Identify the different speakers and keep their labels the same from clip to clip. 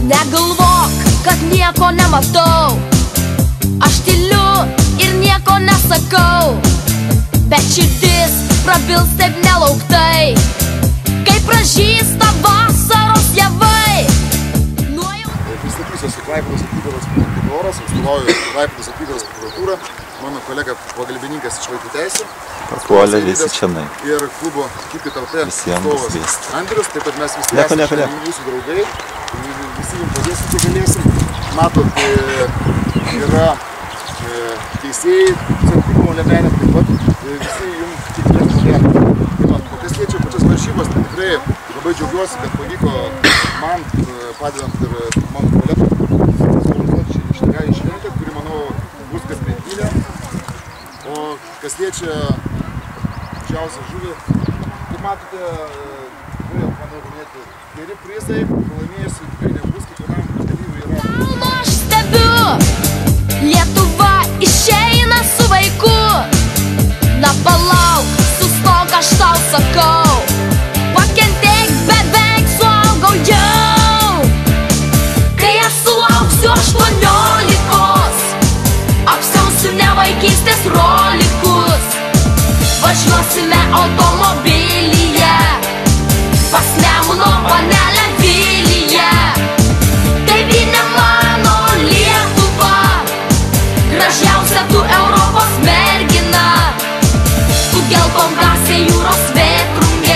Speaker 1: Negalvok, kad nieko nematau, aš tyliu ir nieko nesakau, bet širdis prabils taip nelauktai, kai pražysta vasaros javai.
Speaker 2: Pristatysiu Klaipėdos apygardos prokuroras, atstovauju Klaipėdos apygardos prokuratūrą, mano kolega pagalbininkas iš vaikų teisių.
Speaker 3: Papuolė visi čianai.
Speaker 2: Ir klubo Keep It LT atstovas Andrius, taip pat mes visi esame jūsų draugai, visi jums padėsim, kai galėsim. Matot, yra teisėjai, centrinimo lemenė, taip pat visi jums kiekvienas padėtų. Kas liečia pačias varžybas, tai tikrai labai džiaugiuosi, kad pavyko man, padedant ir mano kolegų, suorganizuoti šitą šventę, kuri, manau, bus kasmetinė. O kas liečia didžiausią žuvį, kaip matote, tikrai, manau, minėti geri prizai, pralaimėjusių tikrai nebus, kiekvienam dalyviui yra.
Speaker 1: Aš stebiu, Lietuva išeina su vaiku, na palauk, sustok, aš tau sakau, pakentėk, beveik suaugau jau. Kai aš sulauksiu 18, apsiausiu ne vaikystės rolikus, važiuosime automobilyje pas Nemuno panelę Viliją. Tėvynė mano Lietuva, gražiausia tu Europos mergina, tu geltongasė jūros vėtrungė.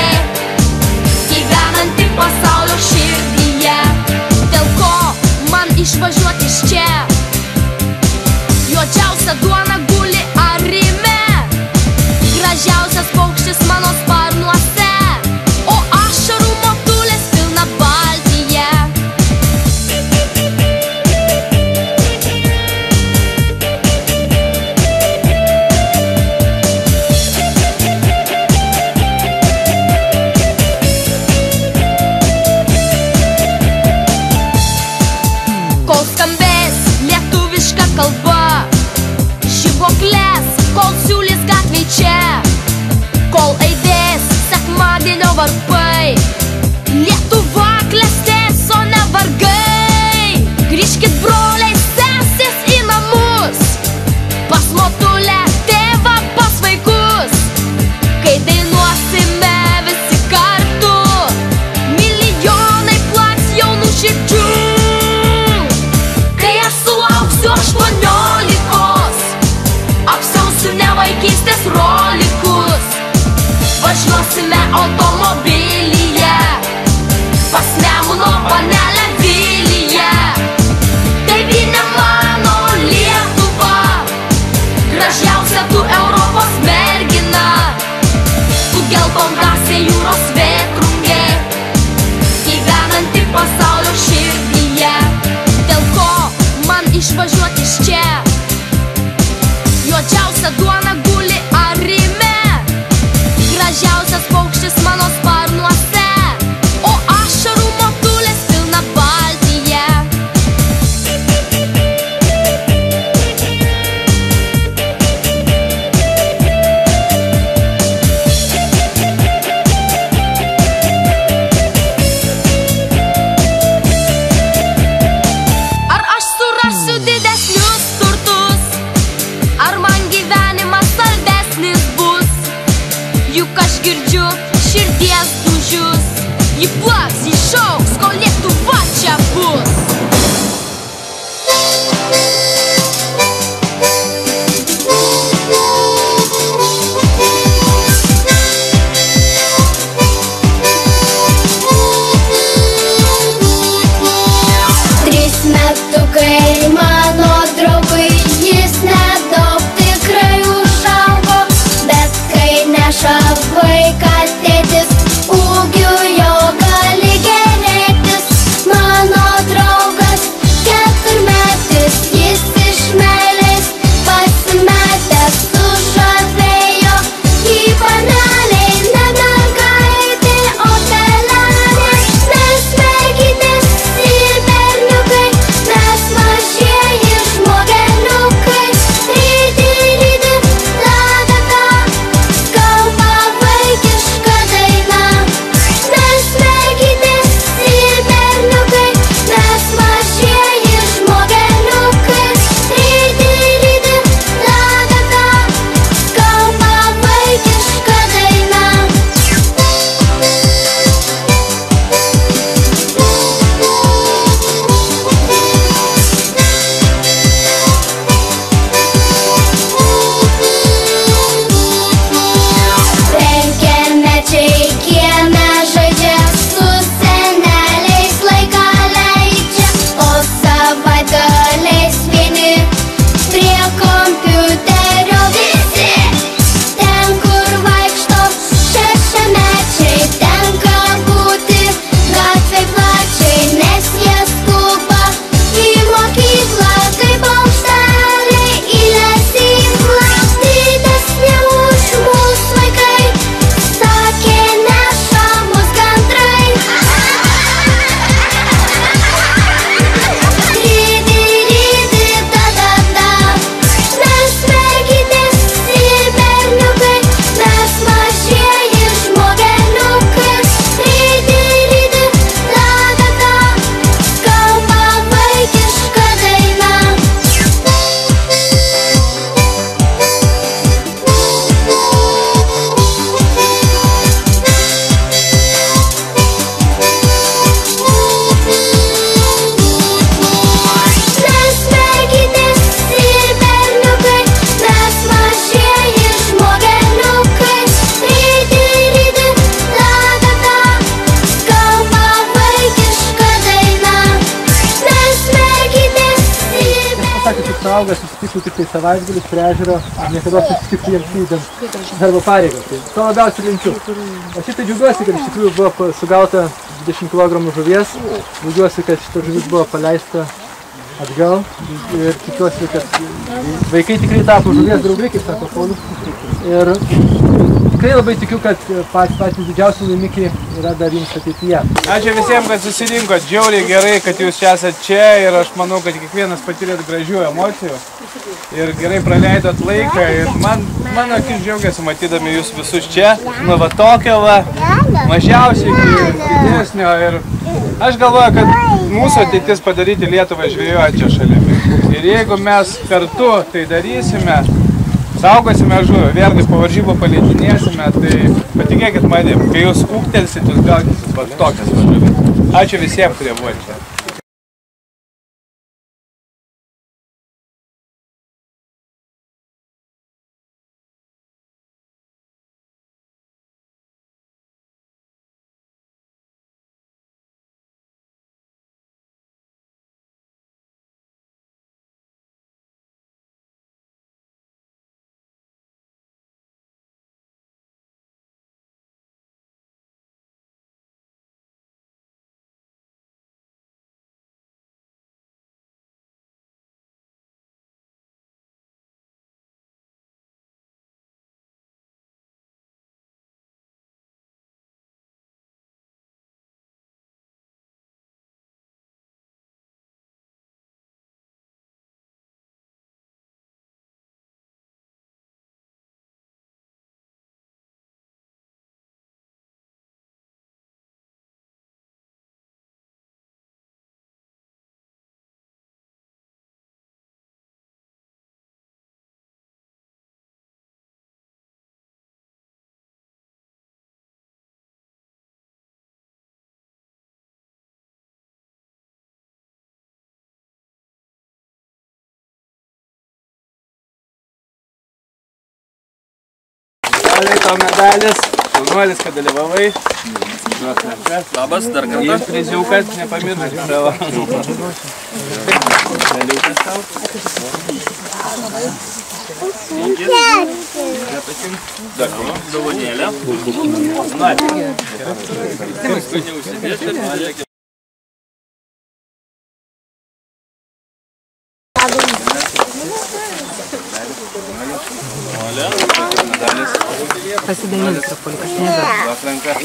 Speaker 4: suaugę susitiktų tik tai savaitgalius prie ežero, niekada susitiktų jiems vykdant darbo pareigas. Tai to labiausiai linkiu. O šitai džiaugiuosi, kad iš tikrųjų buvo sugauta 20 kg žuvies. Džiaugiuosi, kad šita žuvis buvo paleista atgal. Ir tikiuosi, kad vaikai tikrai tapo žuvies draugai, kaip sako Paulius. Ir tikrai labai tikiu, kad patys didžiausi laimikiai yra dar jums ateityje.
Speaker 5: Ačiū visiems, kad susirinkot. Džiauliai gerai, kad jūs čia esat čia ir aš manau, kad kiekvienas patyrėt gražių emocijų ir gerai praleidot laiką. Ir mano akis džiaugiasi matydami jūs visus čia. Nu va tokio va, mažiausiai iki didesnio. Ir aš galvoju, kad mūsų ateitis padaryti Lietuvą žvėjojančią šalimi. Ir jeigu mes kartu tai darysime, saugosime žuvį, vėlgi po varžybų paleidinėsime, tai patikėkit manim, kai jūs ūgtelsit, jūs gaudysit va tokias žuvis. Ačiū visiems, kurie buvo čia. Tau medalis, šaunuolis, kad dalyvavai. Labas, dar kartą. Ir priziukas, nepamiršk savo. Daliukas tau. Dar dovanėlę.
Speaker 6: Pasidalink truputį, kas nežinau.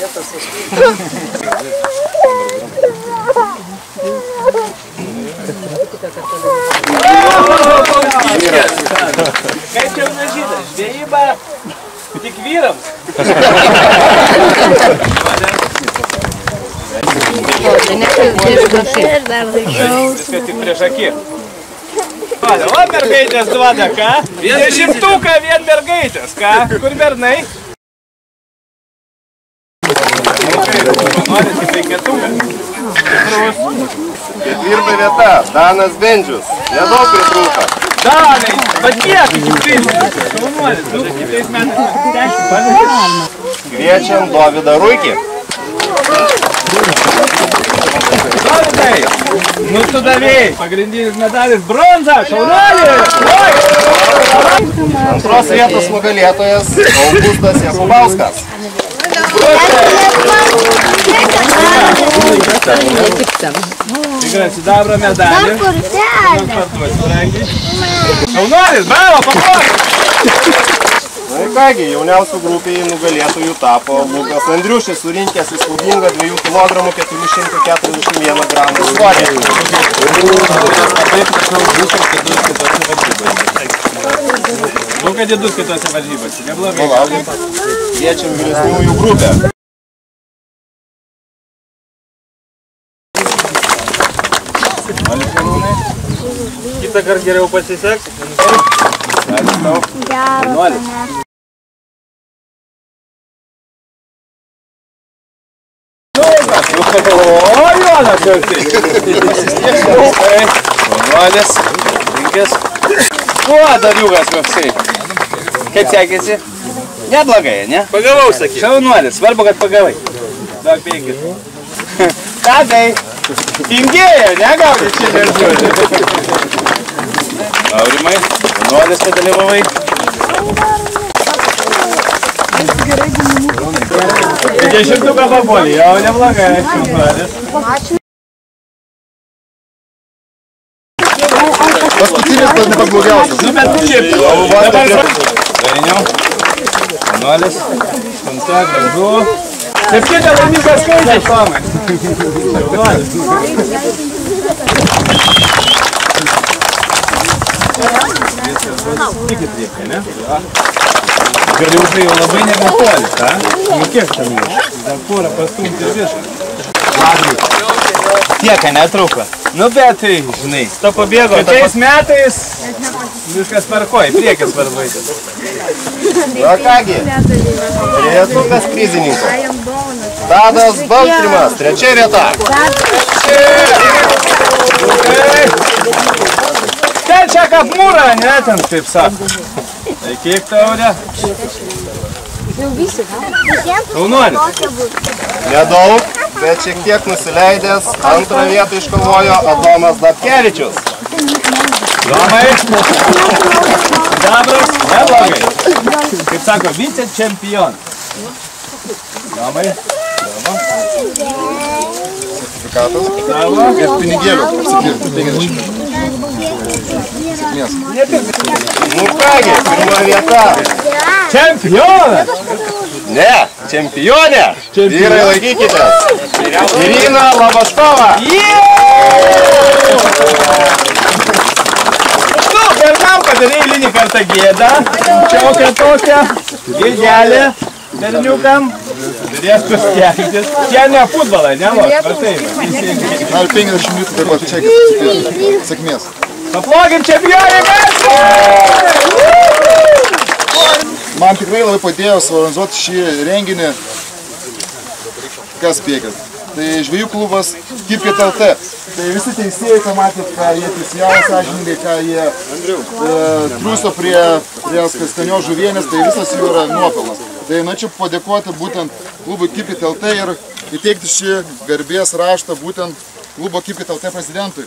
Speaker 5: Kaip čia nežydas, žvejyba tik vyrams. Viskas tik prieš akį. O mergaitės duoda, ką? 10-tuką vien mergaitės, ką? Kur bernai? Norit tik 5-tuką?
Speaker 2: Ketvirta vieta, Danas Bendžius. Nedaug pritrūko.
Speaker 5: Danai, bet kiek iki 30? Šaunuolis, kitais metais 10.
Speaker 2: Kviečiam Dovydą Ruikį.
Speaker 5: Dovydai, nu tu davėjai. Pagrindinis medalis bronza, šaunuolis!
Speaker 2: Antros vietos nugalėtojas Augustas Jakubauskas.
Speaker 5: Tikrai sidabro medalį. Šaunuolis, bravo, paplok!
Speaker 2: Na ir kągi, jauniausių grupėje nugalėtojų tapo Lukas Andriušis, surinkęs įspūdingą 2 kg 441 gramų svorį.
Speaker 5: Nu, kad didus kitose varžybose, neblogai.
Speaker 2: Kviečiam vyresniųjų grupę.
Speaker 5: Kitą kartą geriau pasiseks. Nuolis. O, Jonas jau tai. Nuolis. Rinkis. Kuo dariukas koksai? Kaip sekėsi? Neblogai, ne? Pagavau, sakyk. Šaunuolis, svarbu, kad pagavai. Duok 5. Ką tai? Tingėjo, negaudė čia žodžiu. Aurimai, Jaunuolis padalyvavai. Dešimtuką papuolį, jau neblogai, Jaunuolis.
Speaker 2: Paskutinis pas nepablogiausias.
Speaker 5: Nu, bet šiaip, dabar Dainiau, Jaunuolis, 8, gražu. 7 laimingas skaičiai, Tomai. Jaunuolis. Tik į priekį, ne? Galiausiai jau labai nebepuolis, ta? Nu kiek tam jau? Dar porą pastumti ir viską. Tiek, netruko. Nu bet tai, žinai, to pabėgo. Tokiais metais viskas tvarkoj, priekis varvaitės.
Speaker 7: Na kągi, trejetukas prizininko. Tadas Baltrimas, 3 vieta.
Speaker 5: Ten čia kapmūra, ne, ten kaip sako. Tai kiek taurė? Jaunuolis.
Speaker 7: Nedaug, bet šiek tiek nusileidęs. Antrą vietą iškovojo Adomas Datkevičius.
Speaker 5: Domai. Dabras, neblogai. Kaip sako, vicečempion. Domai.
Speaker 2: Sertifikatas.
Speaker 5: Bravo.
Speaker 2: Ir pinigėlių. 50. Sėkmės.
Speaker 7: Nu kągi, 1 vieta.
Speaker 5: Čempionas.
Speaker 7: Ne, čempionė. Vyrai laikykitės. Irina Labaškova.
Speaker 5: Nu, ir man padarė eilinį kartą gėdą. Čiaukia tokia. Gėdelė. Berniukam. Turėtų stengtis. Čia ne futbolai, ne vos.
Speaker 2: Na ir 50 minutų taip pat čekis. Sėkmės.
Speaker 5: Paplogim čempionį mes!
Speaker 2: Man tikrai labai padėjo suorganizuoti šį renginį. Kas spėkit? Tai žvejų klubas Kipkit LT. Tai visi teisėjai, ką matėt, ką jie teisėjavo sąžiningai, ką jie triūso prie skanios žuvienės, tai visas jų yra nuopelnas. Tai norėčiau padėkoti būtent klubui Kipkit LT ir įteikti šį garbės raštą būtent klubo Kipkit LT prezidentui.